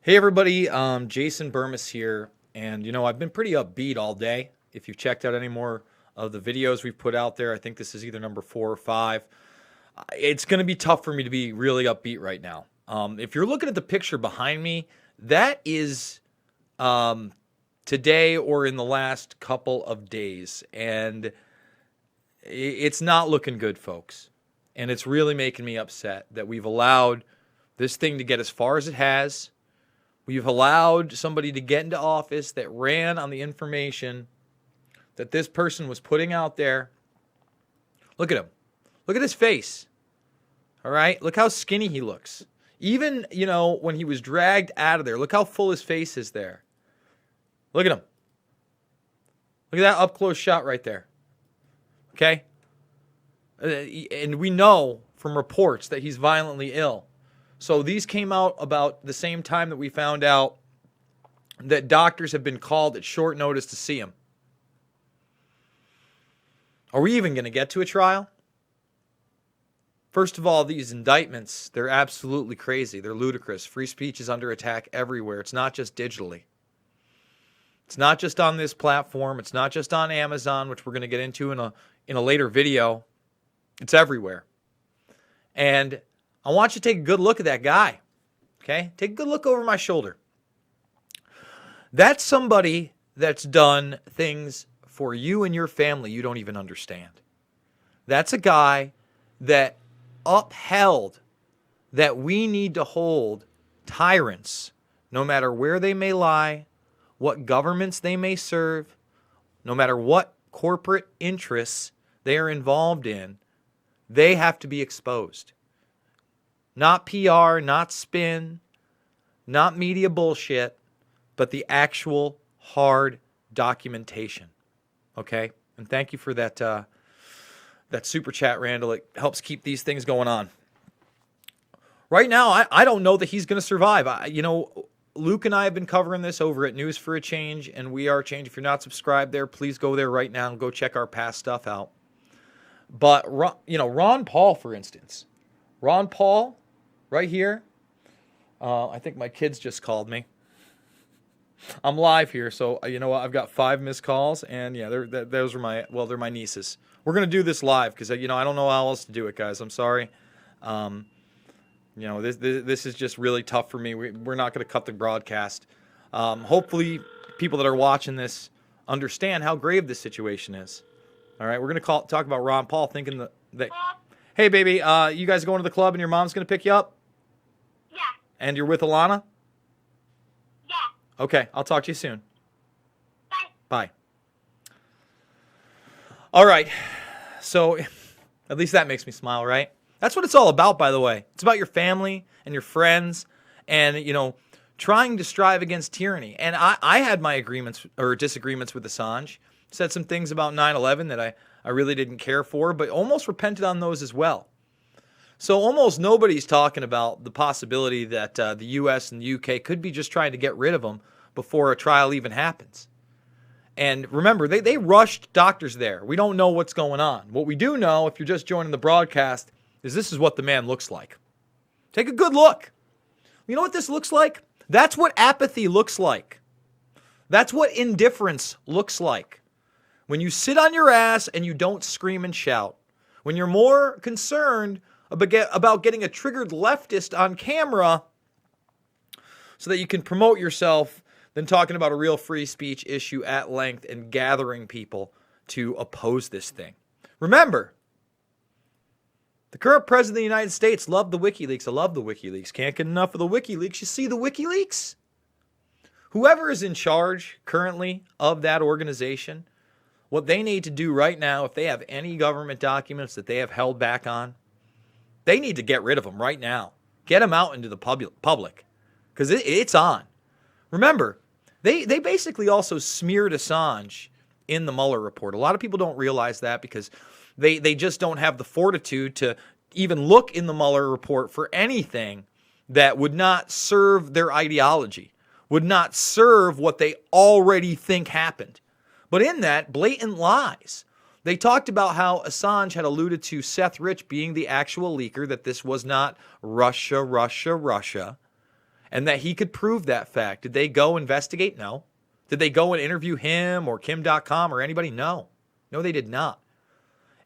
Hey everybody, Jason Burmis here, and I've been pretty upbeat all day. If you've checked out any more of the videos we've put out there, I think this is either number 4 or 5. It's going to be tough for me to be really upbeat right now. If you're looking at the picture behind me, that is today or in the last couple of days, and it's not looking good, folks. And it's really making me upset that we've allowed this thing to get as far as it has. We've allowed somebody to get into office that ran on the information that this person was putting out there. Look at him. Look at his face. All right? Look how skinny he looks. Even, when he was dragged out of there, look how full his face is there. Look at him. Look at that up-close shot right there. Okay? And we know from reports that he's violently ill. So these came out about the same time that we found out that doctors have been called at short notice to see him. Are we even going to get to a trial? First of all, these indictments, they're absolutely crazy. They're ludicrous. Free speech is under attack everywhere. It's not just digitally. It's not just on this platform. It's not just on Amazon, which we're going to get into in a later video. It's everywhere. And I want you to take a good look at that guy, okay? Take a good look over my shoulder. That's somebody that's done things for you and your family you don't even understand. That's a guy that upheld that we need to hold tyrants, no matter where they may lie, what governments they may serve, no matter what corporate interests they are involved in, they have to be exposed. Not PR, not spin, not media bullshit, but the actual hard documentation. Okay? And thank you for that super chat, Randall. It helps keep these things going on. Right now, I don't know that he's going to survive. Luke and I have been covering this over at News for a Change, and We Are Change. If you're not subscribed there, please go there right now and go check our past stuff out. But, Ron Paul, for instance. Ron Paul, right here. I think my kids just called me. I'm live here, so you know what? I've got 5 missed calls, and yeah, those are they're my nieces. We're gonna do this live because I don't know how else to do it, guys. I'm sorry. This is just really tough for me. We're not gonna cut the broadcast. Hopefully, people that are watching this understand how grave this situation is. All right, we're gonna talk about Ron Paul, thinking that. Hey, baby, you guys going to the club and your mom's going to pick you up? Yeah. And you're with Alana? Yeah. Okay, I'll talk to you soon. Bye. Bye. All right, so at least that makes me smile, right? That's what it's all about, by the way. It's about your family and your friends and, trying to strive against tyranny. And I had my agreements or disagreements with Assange. Said some things about 9/11 that I really didn't care for, but almost repented on those as well. So almost nobody's talking about the possibility that the U.S. and the U.K. could be just trying to get rid of them before a trial even happens. And remember, they rushed doctors there. We don't know what's going on. What we do know, if you're just joining the broadcast, is this is what the man looks like. Take a good look. You know what this looks like? That's what apathy looks like. That's what indifference looks like. When you sit on your ass and you don't scream and shout. When you're more concerned about getting a triggered leftist on camera so that you can promote yourself than talking about a real free speech issue at length and gathering people to oppose this thing. Remember, the current president of the United States loved the WikiLeaks. I love the WikiLeaks. Can't get enough of the WikiLeaks. You see the WikiLeaks? Whoever is in charge currently of that organization, what they need to do right now, if they have any government documents that they have held back on, they need to get rid of them right now. Get them out into the public because it's on. Remember, they basically also smeared Assange in the Mueller report. A lot of people don't realize that because they just don't have the fortitude to even look in the Mueller report for anything that would not serve their ideology, would not serve what they already think happened. But in that, blatant lies. They talked about how Assange had alluded to Seth being the actual leaker, that this was not Russia. and that he could prove that fact. Did they go investigate? No. Did they go and interview him or Kim.com or anybody? No. No, they did not.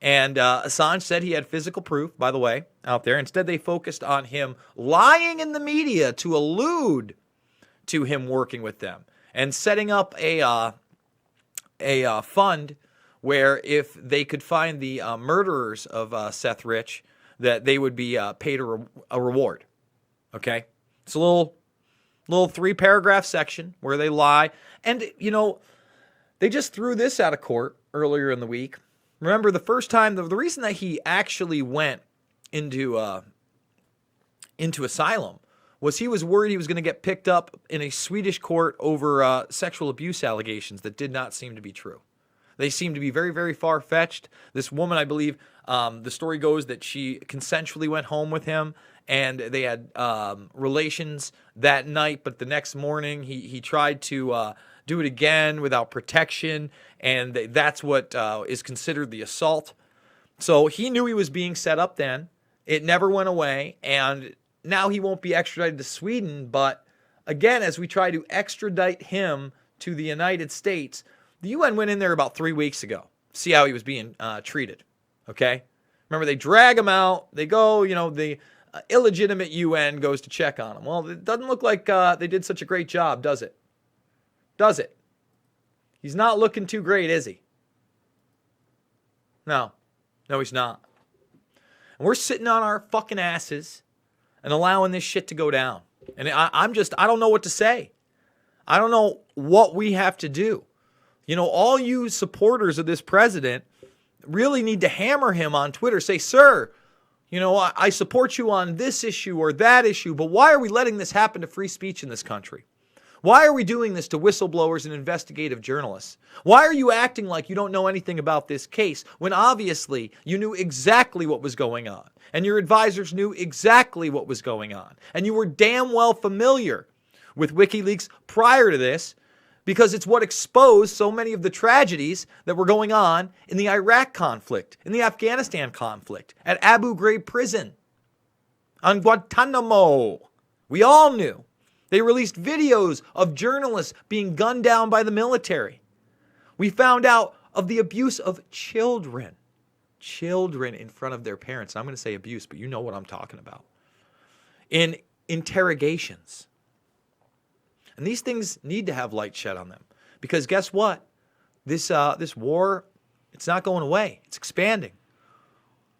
And Assange said he had physical proof, by the way, out there. Instead, they focused on him lying in the media to allude to him working with them and setting up a fund where if they could find the murderers of Seth Rich, that they would be paid a reward. Okay? It's a little 3-paragraph section where they lie. And, they just threw this out of court earlier in the week. Remember, the first time, the reason that he actually went into asylum was he was worried he was going to get picked up in a Swedish court over sexual abuse allegations that did not seem to be true. They seem to be very, very far-fetched. This woman, I believe, the story goes that she consensually went home with him, and they had relations that night, but the next morning he tried to do it again without protection, and that's what is considered the assault. So he knew he was being set up then. It never went away, and now he won't be extradited to Sweden, but again, as we try to extradite him to the United States, the UN went in there about 3 weeks ago, see how he was being treated, okay? Remember, they drag him out, they go, the illegitimate UN goes to check on him. Well, it doesn't look like they did such a great job, does it? Does it? He's not looking too great, is he? No, he's not. And we're sitting on our fucking asses and allowing this shit to go down. And I don't know what to say. I don't know what we have to do. All you supporters of this president really need to hammer him on Twitter. Say, sir, I support you on this issue or that issue, but why are we letting this happen to free speech in this country? Why are we doing this to whistleblowers and investigative journalists? Why are you acting like you don't know anything about this case when obviously you knew exactly what was going on and your advisors knew exactly what was going on and you were damn well familiar with WikiLeaks prior to this because it's what exposed so many of the tragedies that were going on in the Iraq conflict, in the Afghanistan conflict, at Abu Ghraib prison, on Guantanamo. We all knew. They released videos of journalists being gunned down by the military. We found out of the abuse of children. Children in front of their parents. I'm going to say abuse, but you know what I'm talking about. In interrogations. And these things need to have light shed on them. Because guess what? This war, it's not going away. It's expanding.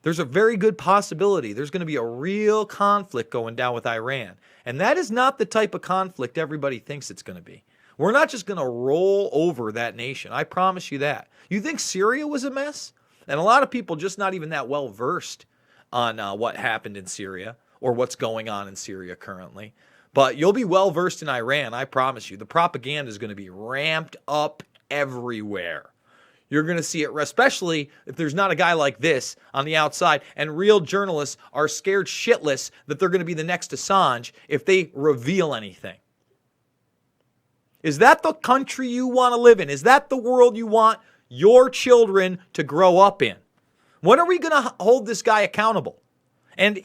There's a very good possibility there's going to be a real conflict going down with Iran. And that is not the type of conflict everybody thinks it's going to be. We're not just going to roll over that nation. I promise you that. You think Syria was a mess? And a lot of people just not even that well versed on what happened in Syria or what's going on in Syria currently. But you'll be well versed in Iran, I promise you. The propaganda is going to be ramped up everywhere. You're going to see it, especially if there's not a guy like this on the outside, and real journalists are scared shitless that they're going to be the next Assange if they reveal anything. Is that the country you want to live in? Is that the world you want your children to grow up in? When are we going to hold this guy accountable? And,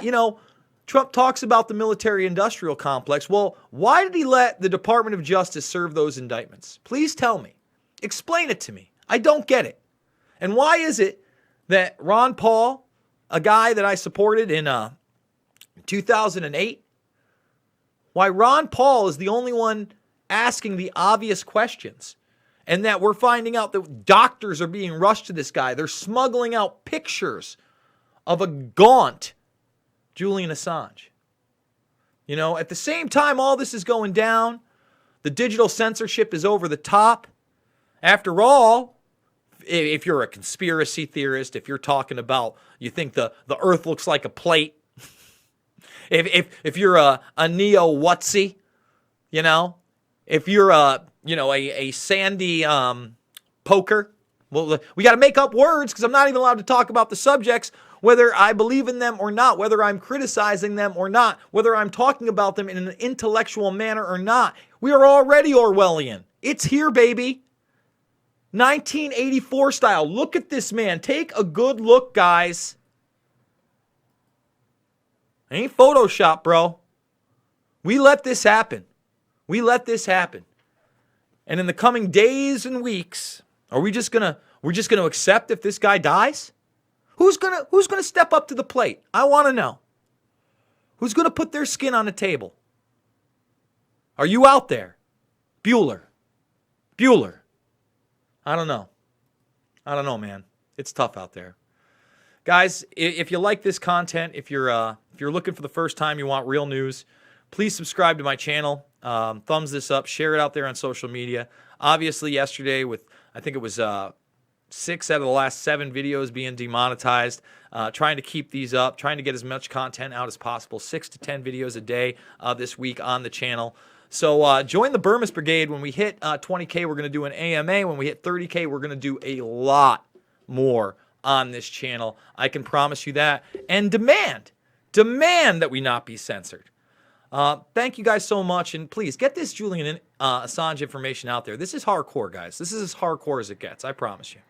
Trump talks about the military-industrial complex. Well, why did he let the Department of Justice serve those indictments? Please tell me. Explain it to me. I don't get it. And why is it that Ron Paul, a guy that I supported in 2008, why Ron Paul is the only one asking the obvious questions, and that we're finding out that doctors are being rushed to this guy. They're smuggling out pictures of a gaunt Julian Assange. At the same time all this is going down, the digital censorship is over the top. After all, if you're a conspiracy theorist, if you're talking about, you think the earth looks like a plate, if you're a neo-Wutsy, if you're a sandy poker, well, we got to make up words because I'm not even allowed to talk about the subjects, whether I believe in them or not, whether I'm criticizing them or not, whether I'm talking about them in an intellectual manner or not. We are already Orwellian. It's here, baby. 1984 style. Look at this man. Take a good look, guys. Ain't Photoshop, bro. We let this happen. We let this happen. And in the coming days and weeks, are we just gonna accept if this guy dies? Who's gonna step up to the plate? I want to know. Who's gonna put their skin on the table? Are you out there? Bueller. I don't know, man. It's tough out there. Guys, if you like this content, if you're looking for the first time, you want real news, please subscribe to my channel. Thumbs this up. Share it out there on social media. Obviously, yesterday I think it was 6 out of the last 7 videos being demonetized. Trying to keep these up. Trying to get as much content out as possible. 6 to 10 videos a day this week on the channel. So join the Burmese Brigade. When we hit 20K, we're going to do an AMA. When we hit 30K, we're going to do a lot more on this channel. I can promise you that. And demand that we not be censored. Thank you guys so much. And please get this Julian Assange information out there. This is hardcore, guys. This is as hardcore as it gets. I promise you.